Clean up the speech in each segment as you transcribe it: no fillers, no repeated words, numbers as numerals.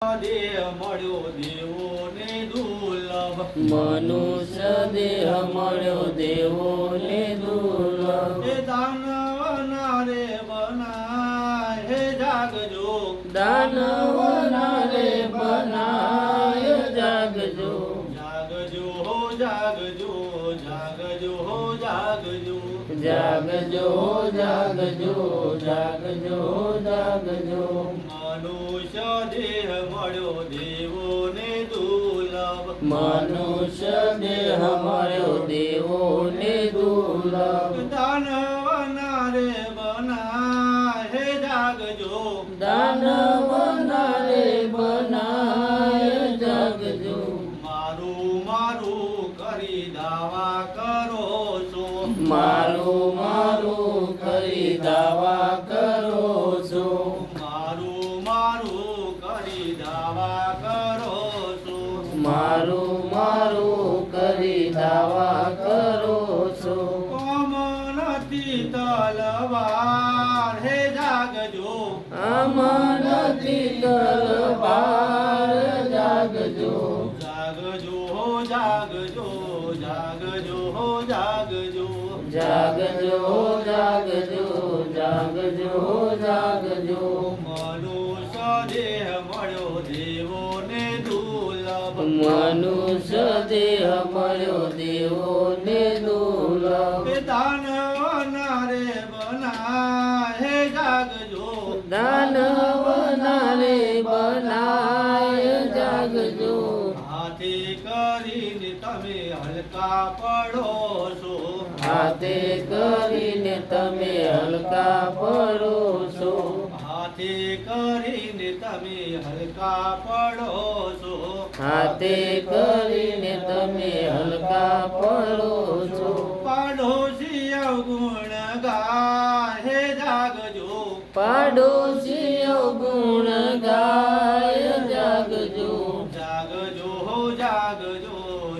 દેહ મળ્યો દેવોને દુર્લભ મનુષ્ય દેહ મળ્યો દેવોને દુર્લભ હે દાનવના રે બનાય હે જાગજો દાનવના રે બનાય જાગજો જાગજો હો જાગજો જાગજો હો જાગજો જાગજો જાગજો જાગજો જાગજો મનુષ્ય દેહ મળ્યો દેવોને દુર્લભ મનુષ્ય દેહ મળ્યો દેવોને દુર્લભ દાનવના રે બનાય હે જાગજો દાનવના રે બનાય જાગજો મારું મારું કરી દાવા કરો છો મારું મારું કરી દાવા કરો છો મારું મારું કરી દાવા કરો છો મારું મારું કરી દાવા કરો છો કોમ નથી તલવાર હે જાગજો આમાં નથી તલવાર જાગજો જાગજો હો જાગજો જાગજો હો જાગજો જાગજો જાગજો જાગજો જાગજો મનુષ્ય દેહ મળ્યો દેવોને દુર્લભ મનુષ્ય દેહ મળ્યો દેવોને દુર્લભ દાનવના રે બનાય હે જાગજો દાનવના રે બનાય જાગજો હાથે કરીને તમે હલકા પડો છો હાથે કરીને તમે હલકા પડો છો હાથે કરીને તમે હલકા પડો છો હાથે કરીને તમે હલકા પડો છો પાડોશી અવગુણ ગાય હે જાગજો પાડોશીઓ ગુણ ગાય જાગજો જાગજો હો જાગજો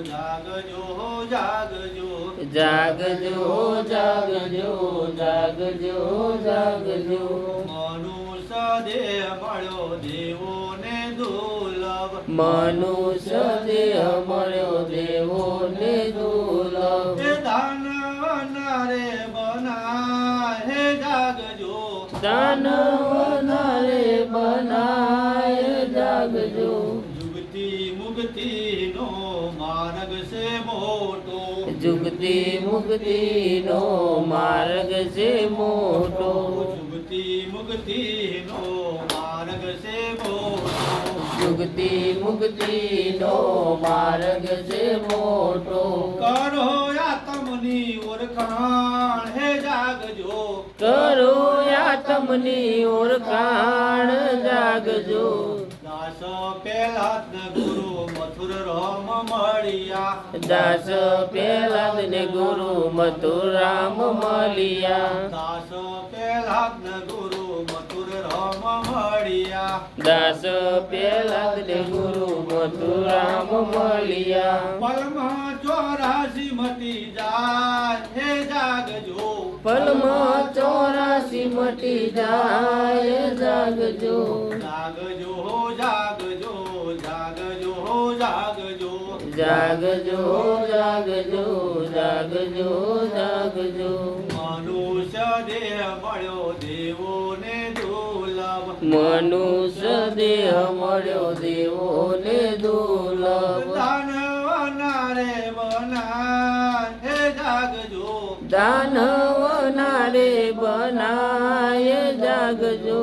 જાગજો હો જાગજો જાગજો જાગજો જાગજો જાગજો મનુષ્ય દેહ મળ્યો દેવોને દુર્લભ મનુષ્ય દેહ મળ્યો દેવોને દુર્લભ હે દાનવના રે બનાય હે જાગજો દાનવના રે બનાય જાગજો જુગતી મુક્તિ નો માર્ગ છે મોટો જુગતિ મુક્તિ નો માર્ગ છે મોટો જુગતી મુક્તિ નો માર્ગ છે મોટો જુગતિ મુક્તિ નો માર્ગ છે મોટો કરો આત્મની ઓળખાણ હે જાગજો કરો આત્મની ઓળખાણ જાગજો દાસ પહેલા ગુરુ મથુર રામ મળ્યા દાસ પહેલાદ ને ગુરુ મથુરામ મળ્યા દાસ પહેલા ગુરુ મથુર રામ મળ્યા દાસ પહેલાદ ને ગુરુ મથુરામ મળ્યા પલમાં 84 મટી જાય હે જાગજો પલમાં 84 મટી જાય જાગજો જાગજો હો જાગજો જાગજો હો જાગજો જાગજો જાગજો જાગજો જાગજો મનુષ્ય દેહ મળ્યો દેવોને દુર્લભ મનુષ્ય દેહ મળ્યો દેવોને દુર્લભ દાનવના રે બનાય હે જાગજો દાનવના રે બનાય જાગજો